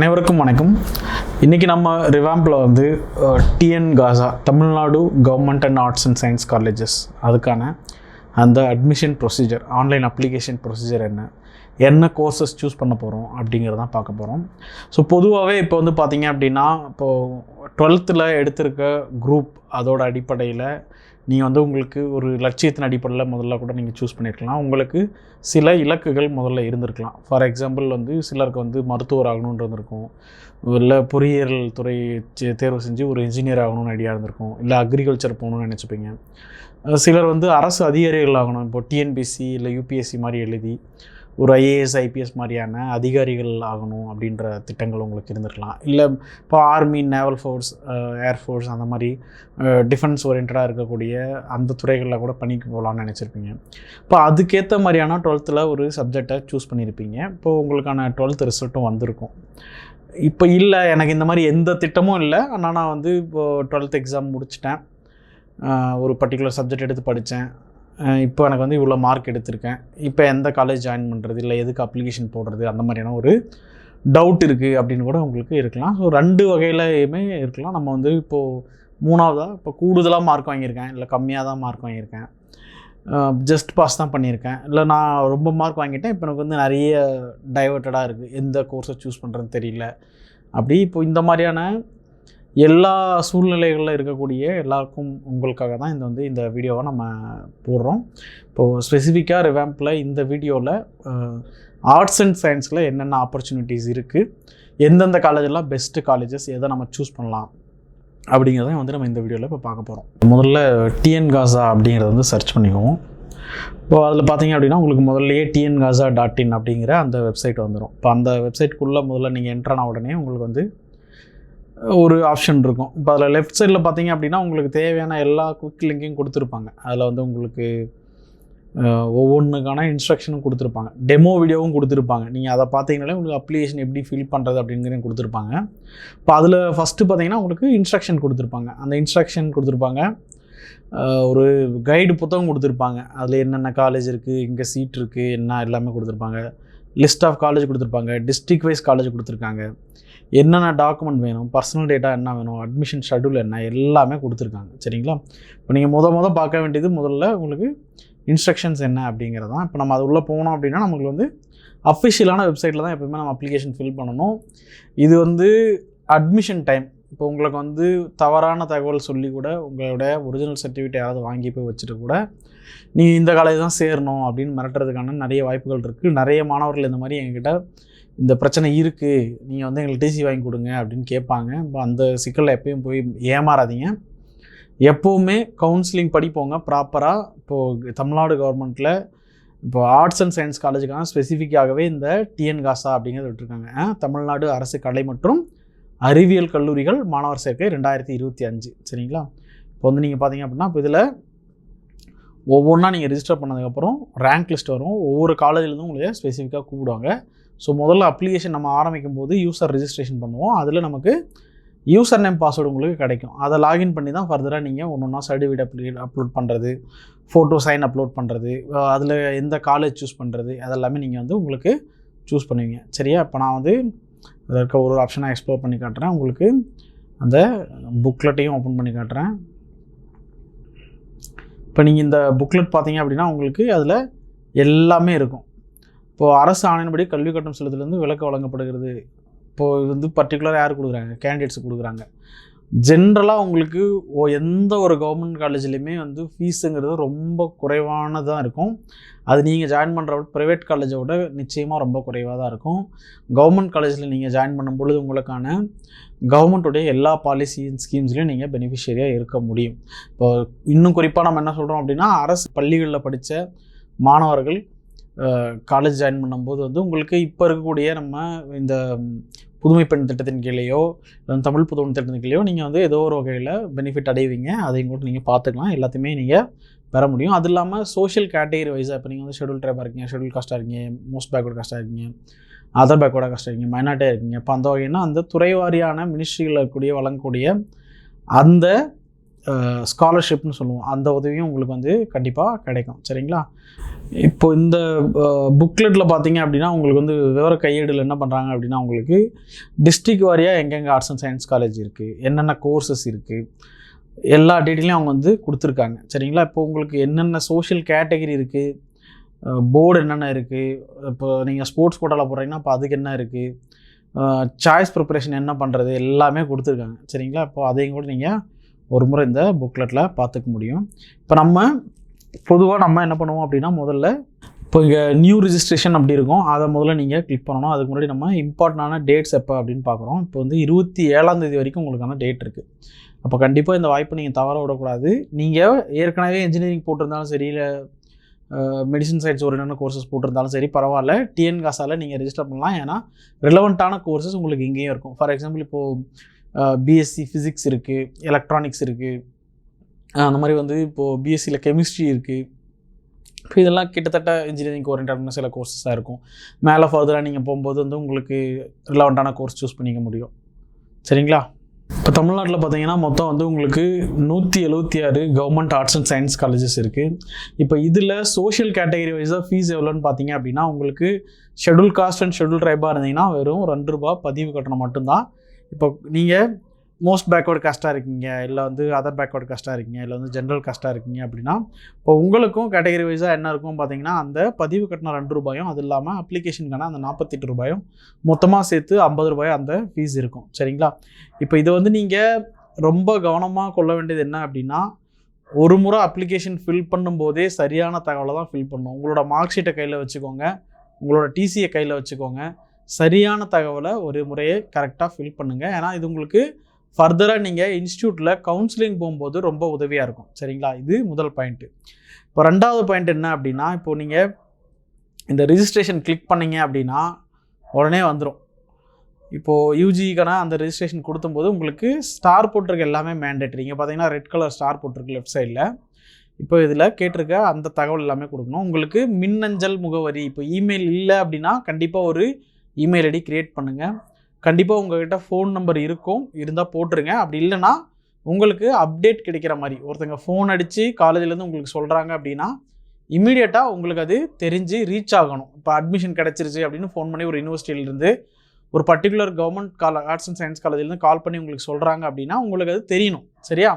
அனைவருக்கும் வணக்கம். இன்றைக்கி நம்ம ரிவாம்பில் வந்து TN Gaza Tamil Nadu government and arts and science colleges அதுக்கான அந்த admission procedure, online application procedure என்ன கோர்சஸ் சூஸ் பண்ண போகிறோம் அப்படிங்கிறதான் பார்க்க போகிறோம். ஸோ பொதுவாகவே இப்போ வந்து பார்த்திங்க அப்படின்னா, இப்போது 12th எடுத்திருக்க குரூப் அதோட அடிப்படையில் நீங்கள் வந்து உங்களுக்கு ஒரு லட்சியத்தின் அடிப்படையில் முதல்ல கூட நீங்கள் சூஸ் பண்ணியிருக்கலாம். உங்களுக்கு சில இலக்குகள் முதல்ல இருந்திருக்கலாம். ஃபார் எக்ஸாம்பிள் வந்து சிலருக்கு வந்து மருத்துவர் ஆகணுன்றது இருக்கும், இல்லை பொறியியல் துறை தேர்வு செஞ்சு ஒரு இன்ஜினியர் ஆகணும்னு ஐடியா இருந்திருக்கும், இல்லை அக்ரிகல்ச்சர் போகணுன்னு நினச்சிப்பீங்க. சிலர் வந்து அரசு அதிகாரிகள் ஆகணும், இப்போ டிஎன்பிஎஸ்சி இல்லை யூபிஎஸ்சி மாதிரி எழுதி ஒரு ஐஏஎஸ் ஐபிஎஸ் மாதிரியான அதிகாரிகள் ஆகணும் அப்படின்ற திட்டங்கள் உங்களுக்கு இருந்திருக்கலாம். இல்லை இப்போ ஆர்மி, நேவல் ஃபோர்ஸ், ஏர்ஃபோர்ஸ் அந்த மாதிரி டிஃபென்ஸ் ஓரியன்டாக இருக்கக்கூடிய அந்த துறைகளில் கூட பணிக்கு போகலான்னு நினச்சிருப்பீங்க. இப்போ அதுக்கேற்ற மாதிரியான 12th ஒரு சப்ஜெக்டை சூஸ் பண்ணியிருப்பீங்க. இப்போது உங்களுக்கான 12th ரிசல்ட்டும் வந்திருக்கும். இப்போ இல்லை, எனக்கு இந்த மாதிரி எந்த திட்டமும் இல்லை, ஆனால் நான் வந்து இப்போது 12th எக்ஸாம் முடிச்சிட்டேன், ஒரு பர்டிகுலர் சப்ஜெக்ட் எடுத்து படித்தேன், இப்போ எனக்கு வந்து இவ்வளோ மார்க் எடுத்திருக்கேன், இப்போ எந்த காலேஜ் ஜாயின் பண்ணுறது, இல்லை எதுக்கு அப்ளிகேஷன் போடுறது, அந்த மாதிரியான ஒரு டவுட் இருக்குது அப்படின்னு கூட உங்களுக்கு இருக்கலாம். ஸோ 2 வகையிலையுமே இருக்கலாம். நம்ம வந்து இப்போது 3வதாக இப்போ கூடுதலாக மார்க் வாங்கியிருக்கேன், இல்லை கம்மியாக தான் மார்க் வாங்கியிருக்கேன், ஜஸ்ட் பாஸ் தான் பண்ணியிருக்கேன், இல்லை நான் ரொம்ப மார்க் வாங்கிட்டேன், இப்போ எனக்கு வந்து நிறைய டைவர்ட்டடாக இருக்குது, எந்த கோர்ஸை சூஸ் பண்ணுறதுன்னு தெரியல. அப்படி இப்போ இந்த மாதிரியான எல்லா சூழ்நிலைகளில் இருக்கக்கூடிய எல்லாருக்கும் உங்களுக்காக தான் இந்த வீடியோவை நம்ம போடுறோம். இப்போது ஸ்பெசிஃபிக்காக ரிவாம்பில் இந்த வீடியோவில் ஆர்ட்ஸ் அண்ட் சயின்ஸில் என்னென்ன ஆப்பர்ச்சுனிட்டிஸ் இருக்குது, எந்தெந்த காலேஜெல்லாம் பெஸ்ட்டு காலேஜஸ், எதை நம்ம சூஸ் பண்ணலாம் அப்படிங்கிறத வந்து நம்ம இந்த வீடியோவில் இப்போ பார்க்க போகிறோம். முதல்ல டிஎன் காசா அப்படிங்கிறத வந்து சர்ச் பண்ணிக்குவோம். இப்போது அதில் பார்த்தீங்க அப்படின்னா உங்களுக்கு முதல்லையே tngaza.in அப்படிங்கிற அந்த வெப்சைட் வந்துடும். இப்போ அந்த வெப்சைட்டுக்குள்ளே முதல்ல நீங்கள் என்ட்ரான உடனே உங்களுக்கு வந்து ஒரு ஆப்ஷன் இருக்கும். இப்போ அதில் லெஃப்ட் சைடில் பார்த்தீங்க அப்படின்னா உங்களுக்கு தேவையான எல்லா குவிக் லிங்கையும் கொடுத்துருப்பாங்க. அதில் வந்து உங்களுக்கு ஒவ்வொன்றுக்கான இன்ஸ்ட்ரக்ஷனும் கொடுத்துருப்பாங்க, டெமோ வீடியோவும் கொடுத்துருப்பாங்க. நீங்கள் அதை பார்த்தீங்கனாலே உங்களுக்கு அப்ளிகேஷன் எப்படி ஃபில் பண்ணுறது அப்படிங்கிறதையும் கொடுத்துருப்பாங்க. இப்போ அதில் ஃபஸ்ட்டு பார்த்தீங்கன்னா உங்களுக்கு இன்ஸ்ட்ரக்ஷன் கொடுத்துருப்பாங்க. அந்த இன்ஸ்ட்ரக்ஷன் கொடுத்துருப்பாங்க, ஒரு கைடு புத்தகம் கொடுத்துருப்பாங்க. அதில் என்னென்ன காலேஜ் இருக்குது, இங்கே சீட் இருக்குது, என்ன எல்லாமே கொடுத்துருப்பாங்க. லிஸ்ட் ஆஃப் காலேஜ் கொடுத்துருப்பாங்க, டிஸ்ட்ரிக்ட் வைஸ் காலேஜ் கொடுத்துருக்காங்க, என்னென்ன டாக்குமெண்ட் வேணும், பர்சனல் டேட்டா என்ன வேணும், அட்மிஷன் ஷெட்யூல் என்ன, எல்லாமே கொடுத்துருக்காங்க. சரிங்களா? இப்போ நீங்கள் முதல் பார்க்க வேண்டியது முதல்ல உங்களுக்கு இன்ஸ்ட்ரக்ஷன்ஸ் என்ன அப்படிங்கிறது தான். இப்போ நம்ம அது உள்ளே போனோம் அப்படின்னா நமக்கு வந்து அஃபிஷியலான வெப்சைட்டில் தான் எப்போயுமே நம்ம அப்ளிகேஷன் ஃபில் பண்ணணும். இது வந்து அட்மிஷன் டைம். இப்போ உங்களுக்கு வந்து தவறான தகவல் சொல்லி கூட உங்களோட ஒரிஜினல் சர்டிஃபிகேட் யாராவது வாங்கி போய் வச்சுட்டு கூட நீ இந்த காலேஜ் தான் சேரணும் அப்படின்னு மிரட்டுறதுக்கான நிறைய வாய்ப்புகள் இருக்குது. நிறைய மாணவர்கள் இந்த மாதிரி எங்ககிட்ட இந்த பிரச்சனை இருக்குது, நீங்கள் வந்து எங்களுக்கு டிசி வாங்கி கொடுங்க அப்படின்னு கேட்பாங்க. இப்போ அந்த சிக்கலில் எப்பயும் போய் ஏமாறாதீங்க. எப்போவுமே கவுன்சிலிங் படிப்போங்க ப்ராப்பராக. இப்போது தமிழ்நாடு கவர்மெண்ட்டில் இப்போ ஆர்ட்ஸ் அண்ட் சயின்ஸ் காலேஜுக்கான ஸ்பெசிஃபிக்காகவே இந்த டிஎன் காசா அப்படிங்கிறத விட்டுருக்காங்க. தமிழ்நாடு அரசு கலை மற்றும் அறிவியல் கல்லூரிகள் மாணவர் சேர்க்கை 2025. சரிங்களா? இப்போ வந்து நீங்கள் பார்த்தீங்க அப்படின்னா இப்போ இதில் ஒவ்வொன்றா நீங்கள் ரிஜிஸ்டர் பண்ணதுக்கப்புறம் ரேங்க் லிஸ்ட் வரும். ஒவ்வொரு காலேஜ்லேருந்தும் உங்களுக்கு ஸ்பெசிஃபிக்காக கூப்பிடுவாங்க. ஸோ முதல்ல அப்ளிகேஷன் நம்ம ஆரம்பிக்கும் போது யூசர் ரிஜிஸ்ட்ரேஷன் பண்ணுவோம். அதில் நமக்கு யூசர் நேம் பாஸ்வேர்டு உங்களுக்கு கிடைக்கும். அதை லாகின் பண்ணி தான் ஃபர்தராக நீங்கள் ஒன்றா சர்டிஃபிகேட் அப்லோட் பண்ணுறது, ஃபோட்டோ சைன் அப்லோட் பண்ணுறது, அதில் எந்த காலேஜ் சூஸ் பண்ணுறது, அதெல்லாமே நீங்கள் வந்து உங்களுக்கு சூஸ் பண்ணுவீங்க. சரியா? இப்போ நான் வந்து அதில் இருக்க ஒரு ஆப்ஷனாக எக்ஸ்ப்ளோர் பண்ணி காட்டுறேன். உங்களுக்கு அந்த புக்லெட்டையும் ஓப்பன் பண்ணி காட்டுறேன். இப்போ நீங்கள் இந்த புக்லெட் பார்த்தீங்க அப்படின்னா உங்களுக்கு அதில் எல்லாமே இருக்கும். இப்போது அரசு ஆணையின்படி கல்வி கட்டணம் செலுத்துலேருந்து விலக்கு வழங்கப்படுகிறது. இப்போது இது வந்து பர்டிகுலராக யார் கொடுக்குறாங்க? கேண்டிடேட்ஸ் கொடுக்குறாங்க. ஜென்ரலாக உங்களுக்கு எந்த ஒரு கவர்மெண்ட் காலேஜ்லேயுமே வந்து ஃபீஸுங்கிறது ரொம்ப குறைவானதாக இருக்கும். அது நீங்கள் ஜாயின் பண்ணுற ப்ரைவேட் காலேஜை விட நிச்சயமாக ரொம்ப குறைவாக தான் இருக்கும். கவர்மெண்ட் காலேஜில் நீங்கள் ஜாயின் பண்ணும்பொழுது உங்களுக்கான கவர்மெண்ட்டுடைய எல்லா பாலிசி ஸ்கீம்ஸ்லையும் நீங்கள் பெனிஃபிஷியரியாக இருக்க முடியும். இப்போ இன்னும் குறிப்பாக நம்ம என்ன சொல்கிறோம் அப்படின்னா, அரசு பள்ளிகளில் படித்த மாணவர்கள் காலேஜ் ஜாயின் பண்ணும்போது வந்து உங்களுக்கு இப்போ இருக்கக்கூடிய நம்ம இந்த புதுமை பெண் திட்டத்தின் கீழேயோ தமிழ் புதுமை திட்டத்தின் கீழேயோ நீங்கள் வந்து ஏதோ ஒரு வகையில் பெனிஃபிட் அடைவீங்க. அதையும் கூட நீங்கள் பார்த்துக்கலாம், எல்லாத்தையுமே நீங்கள் பெற முடியும். அது இல்லாமல் சோஷியல் கேட்டகரி வைஸாக இப்போ நீங்கள் வந்து ஷெட்யூல் ட்ரைபாக இருக்கீங்க, ஷெட்யூல் காஸ்ட்டாக இருக்கீங்க, மோஸ்ட் பேக்வர்ட் காஸ்ட்டாக இருக்கீங்க, அதர் பேக்வர்டாக காஸ்ட்டாக இருக்கீங்க, மைனாரிட்டியாக இருக்கீங்க. இப்போ அந்த வகைன்னா அந்த துறை வாரியான மினிஸ்ட்ரிகளில் இருக்கக்கூடிய வழங்கக்கூடிய அந்த ஸ்காலர்ஷிப்னு சொல்லுவோம், அந்த உதவியும் உங்களுக்கு வந்து கண்டிப்பாக கிடைக்கும். சரிங்களா? இப்போ இந்த புக்லெட்டில் பார்த்தீங்க அப்படின்னா உங்களுக்கு வந்து விவர கையேடில் என்ன பண்ணுறாங்க அப்படின்னா உங்களுக்கு டிஸ்ட்ரிக்ட் வாரியாக எங்கெங்கே ஆர்ட்ஸ் அண்ட் சயின்ஸ் காலேஜ் இருக்குது, என்னென்ன கோர்சஸ் இருக்குது, எல்லா டீட்டெயிலையும் அவங்க வந்து கொடுத்துருக்காங்க. சரிங்களா? இப்போ உங்களுக்கு என்னென்ன சோஷியல் கேட்டகரி இருக்குது, போர்டு என்னென்ன இருக்குது, இப்போ நீங்கள் ஸ்போர்ட்ஸ் கோட்டாவில் போடுறீங்கன்னா இப்போ அதுக்கு என்ன இருக்குது, சாய்ஸ் ப்ரிப்பரேஷன் என்ன பண்ணுறது, எல்லாமே கொடுத்துருக்காங்க. சரிங்களா? இப்போ அதையும் கூட நீங்கள் ஒரு முறை இந்த புக்லெட்டில் பார்த்துக்க முடியும். இப்போ பொதுவாக என்ன பண்ணுவோம் அப்படின்னா முதல்ல இப்போ இங்கே நியூ ரிஜிஸ்ட்ரேஷன் அப்படி இருக்கும், அதை முதல்ல நீங்கள் கிளிக் பண்ணணும். அதுக்கு முன்னாடி நம்ம இம்பார்ட்டண்டான டேட்ஸ் எப்போ அப்படின்னு பார்க்குறோம். இப்போ வந்து 27ஆம் தேதி வரைக்கும் உங்களுக்கான டேட் இருக்குது. அப்போ கண்டிப்பாக இந்த வாய்ப்பை நீங்கள் தவற விடக்கூடாது. நீங்கள் ஏற்கனவே இன்ஜினியரிங் போட்டிருந்தாலும் சரி, இல்லை மெடிசன் சயின்ஸ் ஒரு என்னென்ன கோர்சஸ் போட்டிருந்தாலும் சரி பரவாயில்ல, டிஎன் காசால் நீங்கள் ரெஜிஸ்டர் பண்ணலாம். ஏன்னா ரிலவெண்ட்டான கோர்சஸ் உங்களுக்கு இங்கேயும் இருக்கும். ஃபார் எக்ஸாம்பிள் இப்போது பிஎஸ்சி ஃபிசிக்ஸ் இருக்குது, எலக்ட்ரானிக்ஸ் இருக்குது, அந்த மாதிரி வந்து இப்போது பிஎஸ்சியில் கெமிஸ்ட்ரி இருக்குது. இப்போ இதெல்லாம் கிட்டத்தட்ட இன்ஜினியரிங் ஓரியன்டான சில கோர்ஸஸாக இருக்கும். மேலே ஃபர்தராக நீங்கள் போகும்போது வந்து உங்களுக்கு ரிலவெண்ட்டான கோர்ஸ் சூஸ் பண்ணிக்க முடியும். சரிங்களா? இப்போ தமிழ்நாட்டில் பார்த்தீங்கன்னா மொத்தம் வந்து உங்களுக்கு 176 government arts and science colleges இருக்குது. இப்போ இதில் சோஷியல் கேட்டகரி வைஸாக ஃபீஸ் எவ்வளோன்னு பார்த்தீங்க அப்படின்னா உங்களுக்கு ஷெட்யூல் காஸ்ட் அண்ட் ஷெட்யூல் ட்ரைபாக இருந்தீங்கன்னா வெறும் ₹2 பதிவு கட்டணம் மட்டும்தான். இப்போ நீங்கள் மோஸ்ட் பேக்வர்டு காஸ்ட்டாக இருக்கீங்க, இல்லை வந்து அதர் பேக்வர்டு காஸ்ட்டாக இருக்கீங்க, இல்லை வந்து ஜென்ரல் காஸ்ட்டாக இருக்கீங்க அப்படின்னா இப்போ உங்களுக்கும் கேட்டகரி வைஸாக என்ன இருக்கும் பார்த்தீங்கன்னா அந்த பதிவு கட்டணம் ₹2, அது இல்லாமல் அப்ளிகேஷனுக்கான அந்த ₹48 மொத்தமாக சேர்த்து ₹50 அந்த ஃபீஸ் இருக்கும். சரிங்களா? இப்போ இதை வந்து நீங்கள் ரொம்ப கவனமாக கொள்ள வேண்டியது என்ன அப்படின்னா, ஒரு முறை அப்ளிகேஷன் ஃபில் பண்ணும்போதே சரியான தகவலை தான் ஃபில் பண்ணணும். உங்களோட மார்க் ஷீட்டை கையில் வச்சுக்கோங்க, உங்களோட டிசியை கையில் வச்சுக்கோங்க, சரியான தகவலை ஒரு முறையே கரெக்டாக ஃபில் பண்ணுங்கள். ஏன்னா இது உங்களுக்கு ஃபர்தராக நீங்கள் இன்ஸ்டியூட்டில் கவுன்சிலிங் போகும்போது ரொம்ப உதவியாக இருக்கும். சரிங்களா? இது முதல் பாயிண்ட்டு. இப்போ 2வது பாயிண்ட் என்ன அப்படின்னா, இப்போது நீங்கள் இந்த ரிஜிஸ்ட்ரேஷன் கிளிக் பண்ணிங்க அப்படின்னா உடனே வந்துடும். இப்போது யூஜிக்கான அந்த ரெஜிஸ்ட்ரேஷன் கொடுத்தும்போது உங்களுக்கு ஸ்டார் போட்டிருக்க எல்லாமே மேண்டேட்ரி. இங்கே பார்த்தீங்கன்னா ரெட் கலர் ஸ்டார் போட்டிருக்கு லெஃப்ட் சைடில். இப்போ இதில் கேட்டிருக்க அந்த தகவல் எல்லாமே கொடுக்கணும். உங்களுக்கு மின்னஞ்சல் முகவரி, இப்போ இமெயில் இல்லை அப்படின்னா கண்டிப்பாக ஒரு இமெயில் ஐடி க்ரியேட் பண்ணுங்கள். கண்டிப்பாக உங்கள்கிட்ட ஃபோன் நம்பர் இருந்தால் போட்டுருங்க. அப்படி இல்லைன்னா உங்களுக்கு அப்டேட் கிடைக்கிற மாதிரி ஒருத்தங்க ஃபோன் அடித்து காலேஜ்லேருந்து உங்களுக்கு சொல்கிறாங்க அப்படின்னா இமீடியட்டாக உங்களுக்கு அது தெரிஞ்சு ரீச் ஆகணும். இப்போ அட்மிஷன் கிடச்சிருச்சு அப்படின்னு ஃபோன் பண்ணி ஒரு யூனிவர்சிட்டியிலேருந்து ஒரு particular government arts and science காலேஜ்லேருந்து கால் பண்ணி உங்களுக்கு சொல்கிறாங்க அப்படின்னா உங்களுக்கு அது தெரியணும். சரியா?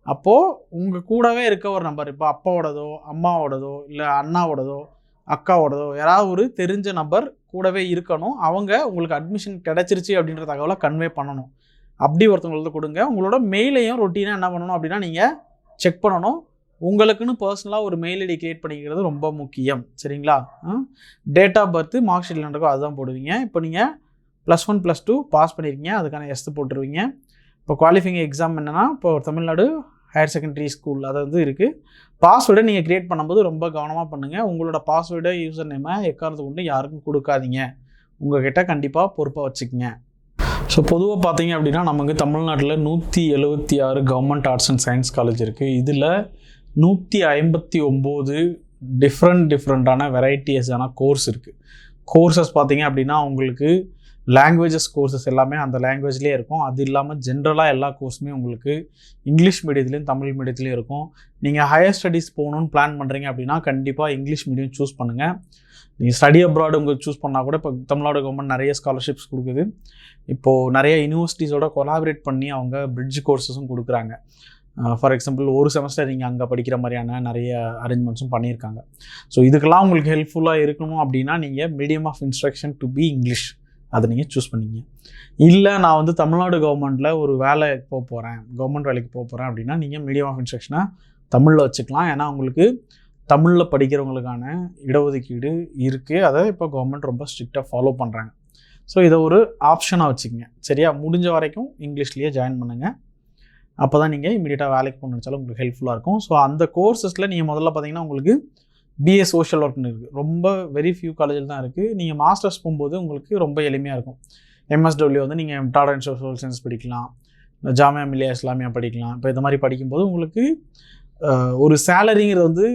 அப்போது உங்கள் கூடவே இருக்க ஒரு நம்பர், இப்போ அப்பாவோடதோ அம்மாவோடதோ இல்லை அண்ணாவோடதோ அக்காவோடதோ யாராவது ஒரு தெரிஞ்ச நபர் கூடவே இருக்கணும். அவங்க உங்களுக்கு அட்மிஷன் கிடச்சிருச்சு அப்படின்ற தகவலை கன்வே பண்ணணும். அப்படி ஒருத்தவங்களுக்கு கொடுங்க. உங்களோட மெயிலையும் ரொட்டீனாக என்ன பண்ணணும் அப்படின்னா நீங்கள் செக் பண்ணணும். உங்களுக்குன்னு பர்சனலாக ஒரு மெயில் ஐடி க்ரியேட் பண்ணிக்கிறது ரொம்ப முக்கியம். சரிங்களா? டேட் ஆஃப் பர்த்து மார்க் ஷீட்டில் நடக்கும் அதுதான் போடுவீங்க. இப்போ நீங்கள் +1 +2 பாஸ் பண்ணியிருக்கீங்க, அதுக்கான எஸ் போட்டுருவீங்க. இப்போ குவாலிஃபைங் எக்ஸாம் என்னென்னா இப்போ தமிழ்நாடு ஹையர் செகண்டரி ஸ்கூல் அதை வந்து இருக்குது. பாஸ்வேர்டை நீங்கள் க்ரியேட் பண்ணும்போது ரொம்ப கவனமாக பண்ணுங்கள். உங்களோட பாஸ்வேர்டை யூசர் நேமை எக்காரணத்தை கொண்டு யாருக்கும் கொடுக்காதீங்க. உங்கள்கிட்ட கண்டிப்பாக பொறுப்பாக வச்சுக்கோங்க. ஸோ பொதுவாக பார்த்தீங்க அப்படின்னா நமக்கு தமிழ்நாட்டில் 176 government arts and science college இருக்குது. இதில் 159 டிஃப்ரெண்ட்டான வெரைட்டிஸான கோர்ஸ் இருக்குது. கோர்சஸ் பார்த்தீங்க அப்படின்னா உங்களுக்கு லாங்குவேஜஸ் கோர்சஸ் எல்லாமே அந்த லாங்குவேஜ்லேயே இருக்கும். அது இல்லாமல் ஜென்ரலாக எல்லா கோர்ஸுமே உங்களுக்கு இங்கிலீஷ் மீடியத்துலேயும் தமிழ் மீடியத்துலேயும் இருக்கும். நீங்கள் ஹையர் ஸ்டடீஸ் போகணுன்னு பிளான் பண்ணுறீங்க அப்படின்னா கண்டிப்பாக இங்கிலீஷ் மீடியம் சூஸ் பண்ணுங்கள். நீங்கள் ஸ்டடி அப்ராட் உங்களுக்கு சூஸ் பண்ணால் கூட இப்போ தமிழ்நாடு கவர்மெண்ட் நிறைய ஸ்காலர்ஷிப்ஸ் கொடுக்குது. இப்போது நிறைய யூனிவர்சிட்டிஸோட கொலாபரேட் பண்ணி அவங்க பிரிட்ஜ் கோர்ஸஸும் கொடுக்குறாங்க. ஃபார் எக்ஸாம்பிள் ஒரு செமஸ்டர் நீங்கள் அங்கே படிக்கிற மாதிரியான நிறைய அரேஞ்ச்மெண்ட்ஸும் பண்ணியிருக்காங்க. ஸோ இதுக்கெல்லாம் உங்களுக்கு ஹெல்ப்ஃபுல்லாக இருக்கணும் அப்படின்னா நீங்கள் medium of instruction to be English அதை நீங்கள் சூஸ் பண்ணிங்க. இல்லை நான் வந்து தமிழ்நாடு கவர்மெண்ட்டில் ஒரு வேலைக்கு போகிறேன், கவர்மெண்ட் வேலைக்கு போகிறேன் அப்படின்னா நீங்கள் மீடியம் ஆஃப் இன்ஸ்ட்ரக்ஷனை தமிழில் வச்சுக்கலாம். ஏன்னா உங்களுக்கு தமிழில் படிக்கிறவங்களுக்கான இடஒதுக்கீடு இருக்குது. அதை இப்போ கவர்மெண்ட் ரொம்ப ஸ்ட்ரிக்டாக ஃபாலோ பண்ணுறாங்க. ஸோ இதை ஒரு ஆப்ஷனாக வச்சுக்கோங்க. சரியா? முடிஞ்ச வரைக்கும் இங்கிலீஷ்லேயே ஜாயின் பண்ணுங்கள். அப்போ தான் நீங்கள் இமீடியட்டாக வேலைக்கு போகணுன்னு நினச்சாலும் உங்களுக்கு ஹெல்ப்ஃபுல்லாக இருக்கும். ஸோ அந்த கோர்சஸில் நீங்கள் முதல்ல பார்த்தீங்கன்னா உங்களுக்கு பிஏ சோஷியல் ஒர்க்னு இருக்குது. ரொம்ப வெரி ஃபியூ காலேஜில் தான் இருக்குது. நீங்கள் மாஸ்டர்ஸ் போகும்போது உங்களுக்கு ரொம்ப எளிமையாக இருக்கும். எம்எஸ்டபிள்யூ வந்து நீங்கள் டாடா அண்ட் சோஷியல் சயின்ஸ் படிக்கலாம், ஜாமியா மில்லியா இஸ்லாமியா படிக்கலாம். இப்போ இந்த மாதிரி படிக்கும்போது உங்களுக்கு ஒரு சேலரிங்கிறது வந்து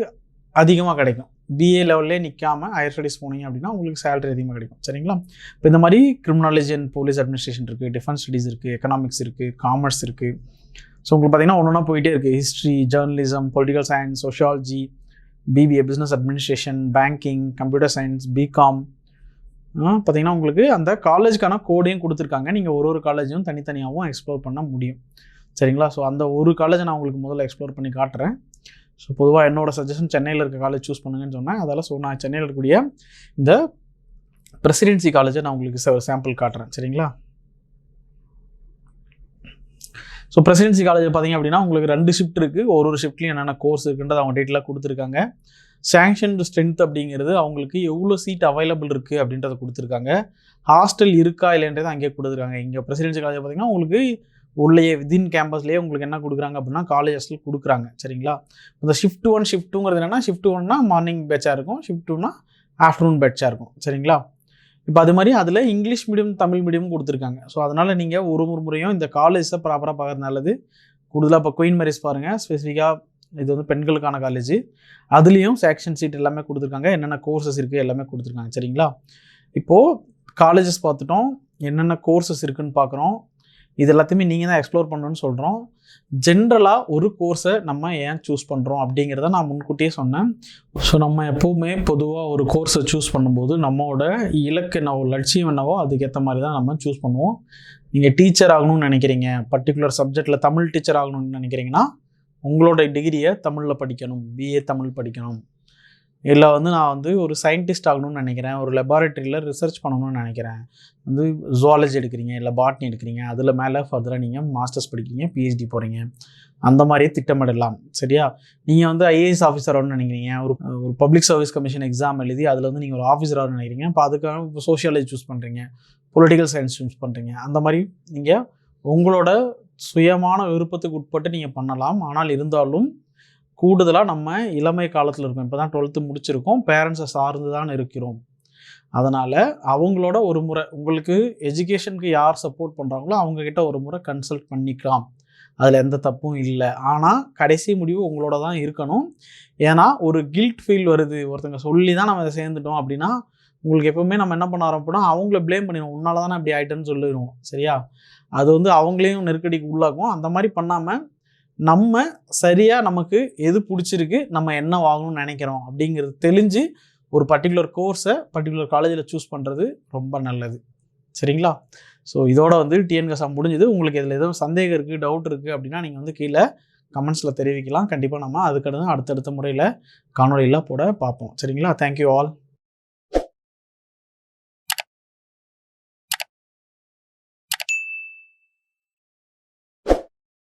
அதிகமாக கிடைக்கும். பிஏ லெவல்லே நிற்காமல் ஹையர் ஸ்டடீஸ் போனீங்க அப்படின்னா உங்களுக்கு சேலரி அதிகமாக கிடைக்கும். சரிங்களா? இப்போ இந்த மாதிரி கிரிமினாலஜி அண்ட் போலீஸ் அட்மினிஸ்ட்ரேஷன் இருக்குது, டிஃபென்ஸ் ஸ்டடீஸ் இருக்குது, எக்கனாமிக்ஸ் இருக்குது, காமர்ஸ் இருக்குது, ஸோ உங்களுக்கு பார்த்தீங்கன்னா ஒன்று ஒன்றா போயிட்டே இருக்குது. History, journalism, political science, sociology, BBA, business administration, banking, computer science, BCom. பார்த்தீங்கன்னா உங்களுக்கு அந்த காலேஜுக்கான கோடையும் கொடுத்துருக்காங்க. நீங்கள் ஒரு காலேஜும் தனித்தனியாகவும் எக்ஸ்ப்ளோர் பண்ண முடியும். சரிங்களா? ஸோ அந்த ஒரு காலேஜை நான் உங்களுக்கு முதல்ல எக்ஸ்ப்ளோர் பண்ணி காட்டுறேன். ஸோ பொதுவாக என்னோடய சஜஷன் சென்னையில் இருக்க காலேஜ் சூஸ் பண்ணுங்கன்னு சொன்னேன். அதால் ஸோ நான் சென்னையில் இருக்கக்கூடிய இந்த பிரசிடென்சி காலேஜை நான் உங்களுக்கு சாம்பிள் காட்டுறேன். சரிங்களா? ஸோ பிரசிடென்சி காலேஜ் பார்த்தீங்க அப்படின்னா உங்களுக்கு 2 ஷிஃப்ட் இருக்குது. ஒரு ஷிஃப்ட்லையும் என்னென்ன கோர்ஸ் இருக்குன்றது அவங்க டீட்டெயிலாக கொடுத்துருக்காங்க. சாங்ஷன்டு ஸ்ட்ரென்த் அப்படிங்கிறது அவங்களுக்கு எவ்வளோ சீட் அவைலபிள் இருக்குது அப்படின்றத கொடுத்துருக்காங்க. ஹாஸ்டல் இருக்கா இல்லைன்றது அங்கேயே கொடுத்துருக்காங்க. இங்கே பிரசிடென்சி காலேஜ் பார்த்தீங்கன்னா உங்களுக்கு உள்ளே வித்தின் கேம்பஸ்லேயே உங்களுக்கு என்ன கொடுக்குறாங்க அப்படின்னா காலேஜ் ஹாஸ்டல் கொடுக்குறாங்க. சரிங்களா? இந்த ஷிஃப்ட் 1 ஷிஃப்ட் 2ங்கிறது என்னென்னா ஷிஃப்ட் 1னா மார்னிங் பேட்சாக இருக்கும், ஷிஃப்ட் 2னா ஆஃப்டர்நூன் பேட்சாக இருக்கும். சரிங்களா? இப்போ அது மாதிரி அதில் இங்கிலீஷ் மீடியம், தமிழ் மீடியம் கொடுத்துருக்காங்க. ஸோ அதனால் நீங்கள் ஒரு முறையும் இந்த காலேஜை ப்ராப்பராக பார்க்குறது நல்லது. கூடுதலாக இப்போ குயின் மேரிஸ் பாருங்கள், ஸ்பெசிஃபிக்காக இது வந்து பெண்களுக்கான காலேஜ். அதுலேயும் செக்ஷன் சீட் எல்லாமே கொடுத்துருக்காங்க, என்னென்ன கோர்சஸ் இருக்குது எல்லாமே கொடுத்துருக்காங்க. சரிங்களா? இப்போது காலேஜஸ் பார்த்துட்டோம், என்னென்ன கோர்சஸ் இருக்குதுன்னு பார்க்குறோம். இது எல்லாத்தையுமே நீங்கள் தான் எக்ஸ்ப்ளோர் பண்ணணும்னு சொல்கிறோம். ஜென்ரலாக ஒரு கோர்ஸை நம்ம ஏன் சூஸ் பண்ணுறோம் அப்படிங்கிறத நான் முன்கூட்டியே சொன்னேன். ஸோ நம்ம எப்போவுமே பொதுவாக ஒரு கோர்ஸை சூஸ் பண்ணும்போது நம்மளோட இலக்கு என்னவோ, லட்சியம் என்னவோ அதுக்கேற்ற மாதிரி தான் நம்ம சூஸ் பண்ணுவோம். நீங்கள் டீச்சர் ஆகணும்னு நினைக்கிறீங்க, பர்டிகுலர் சப்ஜெக்டில் தமிழ் டீச்சர் ஆகணும்னு நினைக்கிறீங்கன்னா உங்களோட டிகிரியை தமிழில் படிக்கணும், பிஏ தமிழ் படிக்கணும். இல்லை வந்து நான் வந்து ஒரு சயின்டிஸ்ட் ஆகணும்னு நினைக்கிறேன், ஒரு லெபார்ட்டரியில் ரிசர்ச் பண்ணணும்னு நினைக்கிறேன், வந்து ஜுவாலஜி எடுக்கிறீங்க, இல்லை பாட்னி எடுக்கிறீங்க, அதில் மேலே ஃபர்தராக நீங்கள் மாஸ்டர்ஸ் படிக்கிறீங்க, பிஹெச்டி போகிறீங்க, அந்த மாதிரியே திட்டமிடலாம். சரியா? நீங்கள் வந்து ஐஏஎஸ் ஆஃபீஸர் ஆகணும்னு நினைக்கிறீங்க, ஒரு பப்ளிக் சர்வீஸ் கமிஷன் எக்ஸாம் எழுதி அதில் வந்து நீங்கள் ஒரு ஆஃபீஸர் ஆகணும்னு நினைக்கிறீங்க, இப்போ அதுக்காக இப்போ சோஷியாலஜி சூஸ் பண்ணுறீங்க, பொலிட்டிக்கல் சயின்ஸ் சூஸ் பண்ணுறீங்க. அந்த மாதிரி நீங்கள் உங்களோட சுயமான விருப்பத்துக்கு உட்பட்டு நீங்கள் பண்ணலாம். ஆனால் இருந்தாலும் கூடுதலாக நம்ம இளமை காலத்தில் இருக்கோம், இப்போ தான் 12th முடிச்சிருக்கோம், பேரண்ட்ஸை சார்ந்து தான் இருக்கிறோம். அதனால் அவங்களோட ஒரு முறை உங்களுக்கு எஜுகேஷனுக்கு யார் சப்போர்ட் பண்ணுறாங்களோ அவங்கக்கிட்ட ஒரு முறை கன்சல்ட் பண்ணிக்கலாம். அதில் எந்த தப்பும் இல்லை. ஆனால் கடைசி முடிவு உங்களோட தான் இருக்கணும். ஏன்னா ஒரு கில்ட் ஃபீல் வருது, ஒருத்தங்க சொல்லி தான் நம்ம இதை சேர்ந்துட்டோம் அப்படின்னா உங்களுக்கு எப்போவுமே நம்ம என்ன பண்ண ஆரம்பிப்போம்னா அவங்கள ப்ளேம் பண்ணிடுவோம், உன்னால தானே அப்படி ஆகிட்டேன்னு சொல்லிடுவோம். சரியா? அது வந்து அவங்களையும் நெருக்கடிக்கு உள்ளாகும். அந்த மாதிரி பண்ணாமல் நம்ம சரியாக நமக்கு எது பிடிச்சிருக்கு, நம்ம என்ன வாங்கணும்னு நினைக்கிறோம் அப்படிங்கிறது தெளிஞ்சு ஒரு பர்டிகுலர் கோர்ஸை பர்டிகுலர் காலேஜில் சூஸ் பண்ணுறது ரொம்ப நல்லது. சரிங்களா? ஸோ இதோட வந்து டிஎன்காசா முடிஞ்சது. உங்களுக்கு இதில் எதுவும் சந்தேகம் இருக்குது, டவுட் இருக்குது அப்படின்னா நீங்கள் வந்து கீழே கமெண்ட்ஸில் தெரிவிக்கலாம். கண்டிப்பாக நம்ம அதுக்கடுத்து அடுத்தடுத்த முறையில் காணொலியில் போட பார்ப்போம். சரிங்களா? Thank you all.